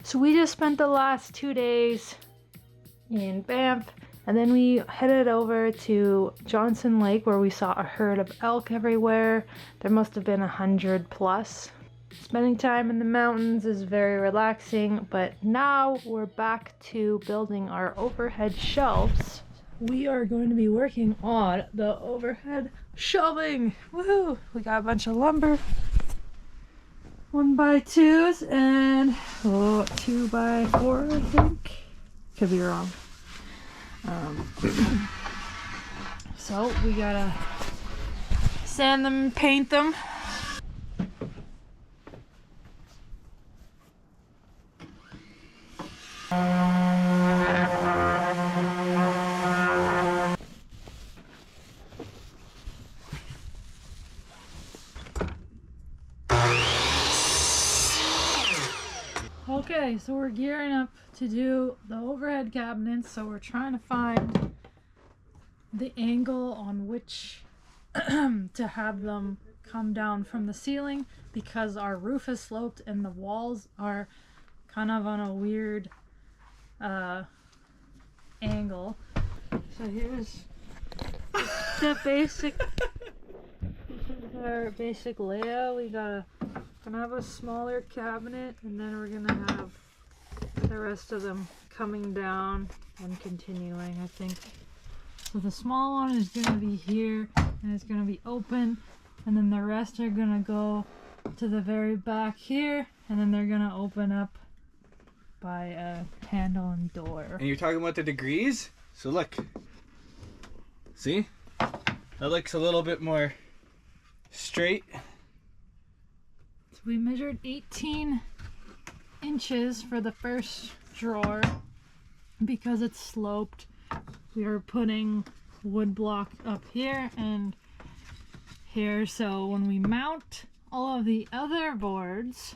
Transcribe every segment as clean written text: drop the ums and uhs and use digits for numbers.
So we just spent the last 2 days in Banff, and then we headed over to Johnson Lake where we saw a herd of elk everywhere. There must have been 100 plus. Spending time in the mountains is very relaxing, but now we're back to building our overhead shelves. We are going to be working on the overhead shelving. Woohoo! We got a bunch of lumber. 1x2s and 2x4, I think. Could be wrong. So we gotta sand them and paint them. Okay, so we're gearing up to do the overhead cabinets, so we're trying to find the angle on which to have them come down from the ceiling, because our roof is sloped and the walls are kind of on a weird angle. So here's the basic, this is our basic layout. We gonna have a smaller cabinet, and then we're gonna have the rest of them coming down and continuing, I think. So the small one is gonna be here, and it's gonna be open, and then the rest are gonna go to the very back here, and then they're gonna open up by a handle and door. And you're talking about the degrees? So look. See? That looks a little bit more straight. So we measured 18 inches for the first drawer. Because it's sloped, we are putting wood block up here and here, so when we mount all of the other boards,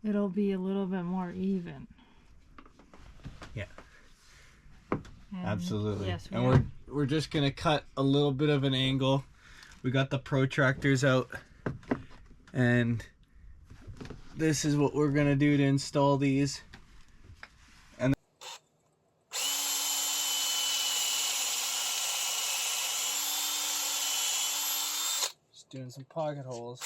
it'll be a little bit more even. Yeah. And absolutely. Yes, and we're just gonna cut a little bit of an angle. We got the protractors out, and this is what we're gonna do to install these. And just doing some pocket holes.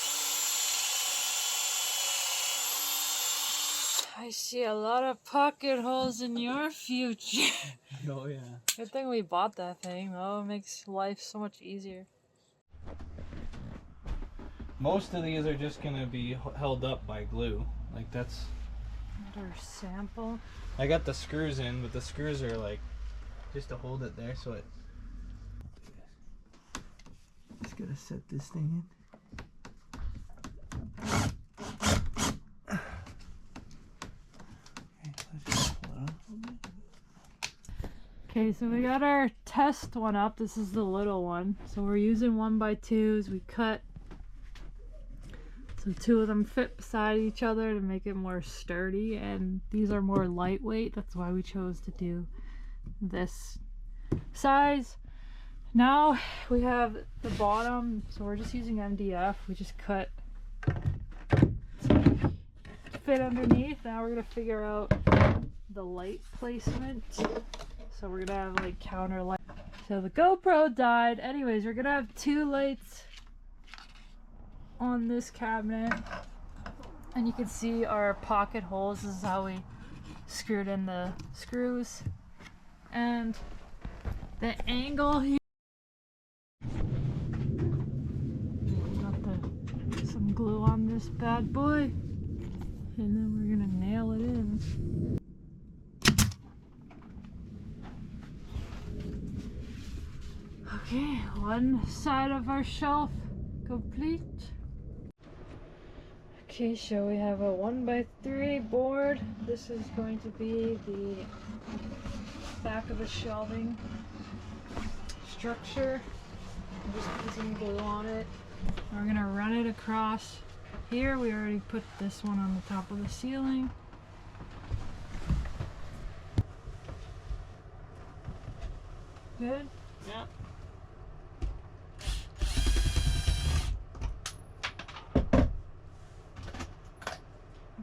I see a lot of pocket holes in your future. Oh yeah. Good thing we bought that thing, though. It makes life so much easier. Most of these are just gonna be held up by glue. Like that's Another sample. I got the screws in, but the screws are like just to hold it there, so it just gotta set this thing in. Okay, so we got our test one up. This is the little one. So we're using 1x2s. We cut so 2 of them fit beside each other to make it more sturdy, and these are more lightweight. That's why we chose to do this size. Now we have the bottom, so we're just using MDF. We just cut to fit underneath. Now we're gonna figure out the light placement. So we're gonna have like counter light. So the GoPro died. Anyways, we're gonna have 2 lights on this cabinet, and you can see our pocket holes. This is how we screwed in the screws, and the angle here. Got some glue on this bad boy, and then we're gonna nail it in. Okay, one side of our shelf complete. Okay, so we have a 1x3 board. This is going to be the back of the shelving structure. I'm just putting some glue on it. We're gonna run it across here. We already put this one on the top of the ceiling. Good? Yeah.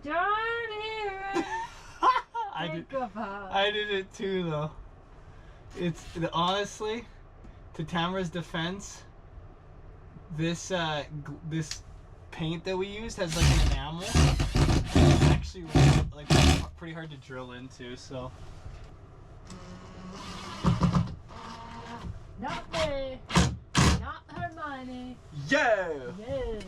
Darn here. think about? I did it too, though. It's honestly, to Tamara's defense, this this paint that we used has like an enamel. It's actually like pretty hard to drill into. So. Not me. Not Hermione. Yeah. Yeah.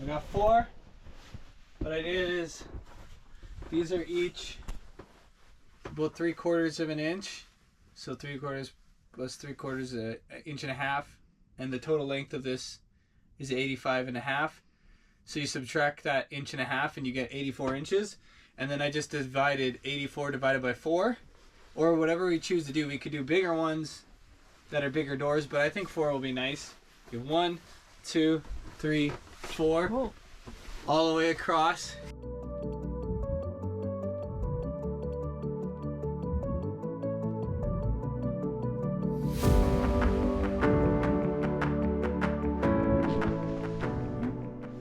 I got 4. What I did is, these are each about 3/4 of an inch. So 3/4 plus 3/4 an inch and a half. And the total length of this is 85.5. So you subtract that inch and a half and you get 84 inches. And then I just divided 84 divided by 4. Or whatever we choose to do. We could do bigger ones that are bigger doors, but I think 4 will be nice. You have 1, 2, 3, 4. Whoa. All the way across.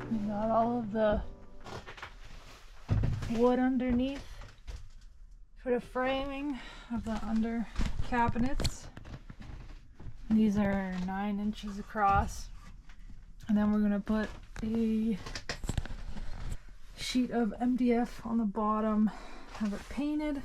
We got all of the wood underneath for the framing of the under cabinets. These are 9 inches across. And then we're gonna put a sheet of MDF on the bottom, have it painted.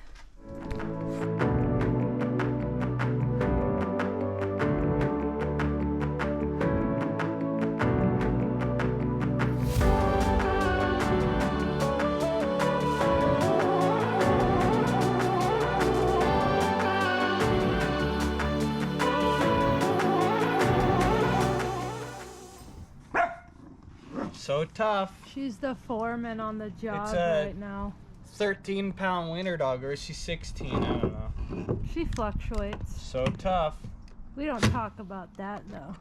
So tough. She's the foreman on the job It's a- right now. 13-pound winter dog, or is she 16? I don't know. She fluctuates. So tough. We don't talk about that though.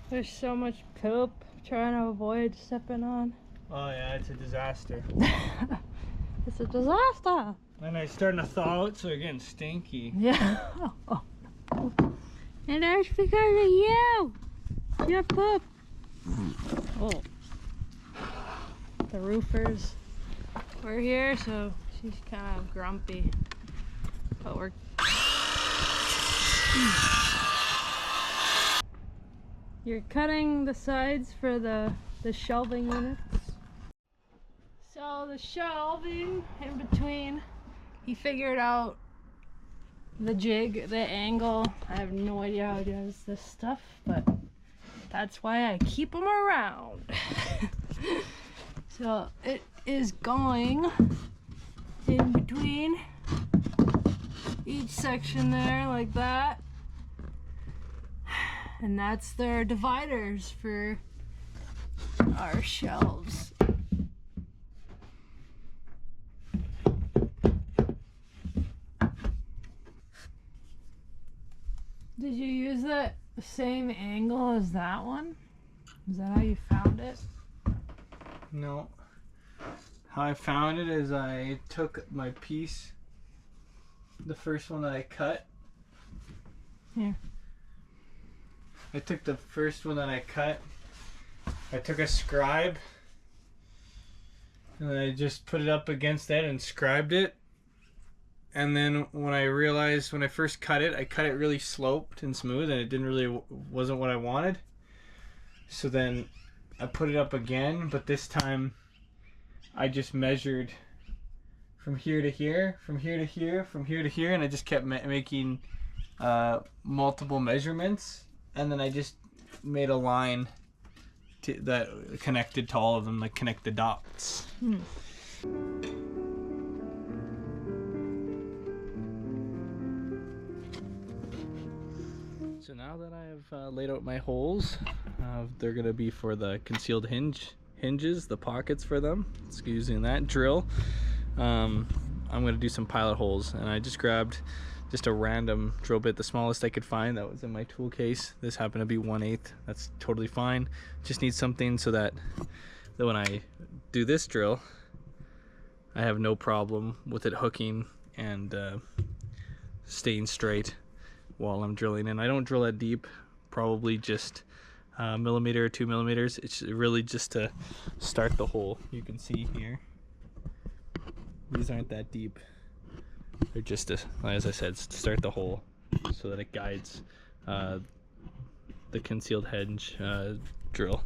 There's so much poop trying to avoid stepping on. Oh yeah, it's a disaster. It's a disaster. And it's starting to thaw out, so they're getting stinky. Yeah. And that's because of you. Your poop. Oh. The roofers were here, so she's kind of grumpy. But we're. You're cutting the sides for the shelving units. So the shelving in between, he figured out the jig, the angle. I have no idea how he does this stuff, but that's why I keep him around. So it is going in between each section there like that. And that's their dividers for our shelves. Did you use the same angle as that one? Is that how you found it? No. How I found it is I took my piece, the first one that I cut. Here. I took the first one that I cut. I took a scribe and I just put it up against that and scribed it. And then when I first cut it, I cut it really sloped and smooth, and it wasn't what I wanted. So then I put it up again, but this time I just measured from here to here, from here to here, from here to here, and I just kept making multiple measurements, and then I just made a line that connected to all of them, like connect the dots. So now that I've laid out my holes, they're gonna be for the concealed hinge hinges, the pockets for them. It's using that drill. I'm gonna do some pilot holes, and I just grabbed just a random drill bit, the smallest I could find that was in my tool case. This happened to be 1/8. That's totally fine. Just need something so that when I do this drill, I have no problem with it hooking and staying straight while I'm drilling. And I don't drill that deep, probably just a millimeter or 2 millimeters. It's really just to start the hole. You can see here, these aren't that deep. They're just to, as I said, to start the hole so that it guides the concealed hedge drill.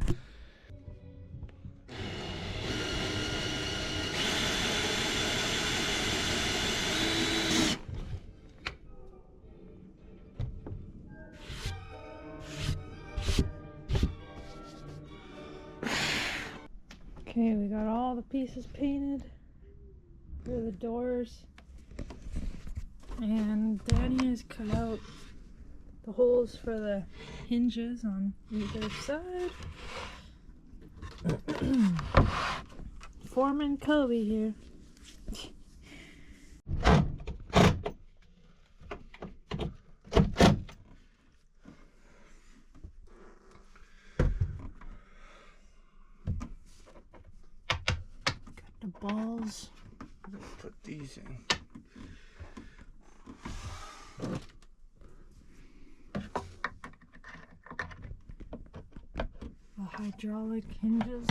Okay, we got all the pieces painted for the doors, and Danny has cut out the holes for the hinges on either side. Foreman Kobe here. Got the balls. Put these in. The hydraulic hinges.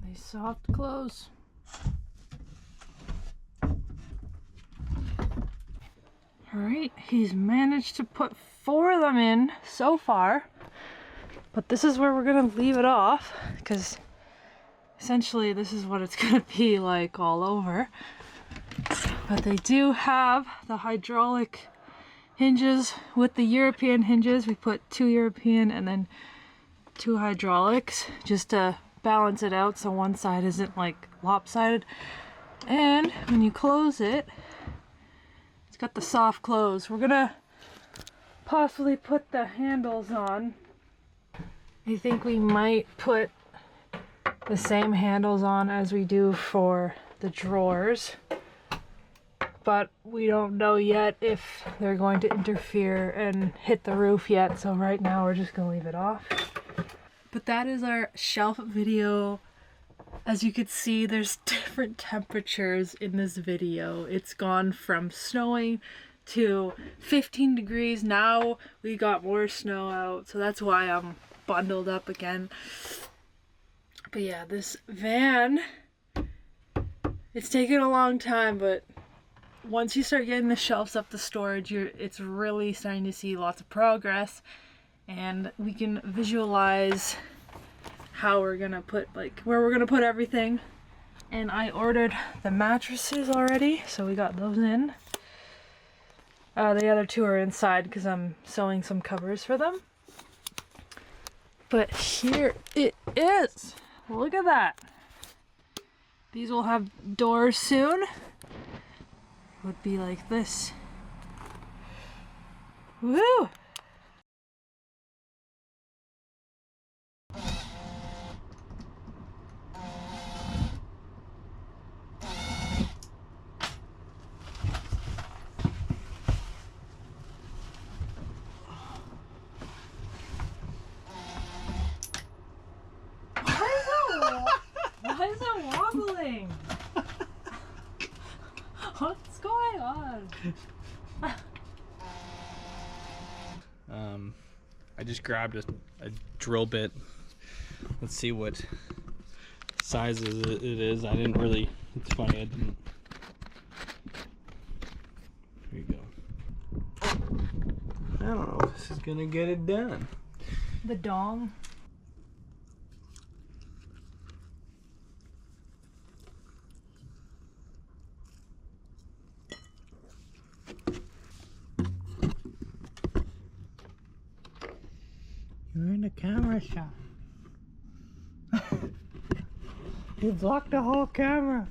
They soft close. Alright, he's managed to put 4 of them in so far, but this is where we're gonna leave it off, because essentially this is what it's gonna be like all over. But they do have the hydraulic hinges with the European hinges. We put 2 European and then 2 hydraulics just to balance it out so one side isn't like lopsided. And when you close it, it's got the soft close. We're gonna possibly put the handles on. I think we might put the same handles on as we do for the drawers, but we don't know yet if they're going to interfere and hit the roof yet, so right now we're just gonna leave it off. But that is our shelf video. As you can see, there's different temperatures in this video. It's gone from snowing to 15 degrees. Now we got more snow out, so that's why I'm bundled up again. But yeah, this van, it's taken a long time, but once you start getting the shelves up the storage, it's really starting to see lots of progress, and we can visualize how we're gonna put, like, where we're gonna put everything. And I ordered the mattresses already, so we got those in. The other 2 are inside because I'm sewing some covers for them. But here it is. Look at that. These will have doors soon. Would be like this. Woo! Why is it wobbling? What's going on? I just grabbed a drill bit. Let's see what sizes it is. I didn't really, it's funny, I didn't. Here you go. I don't know if this is gonna get it done. The dong. You're in the camera shot. You blocked the whole camera.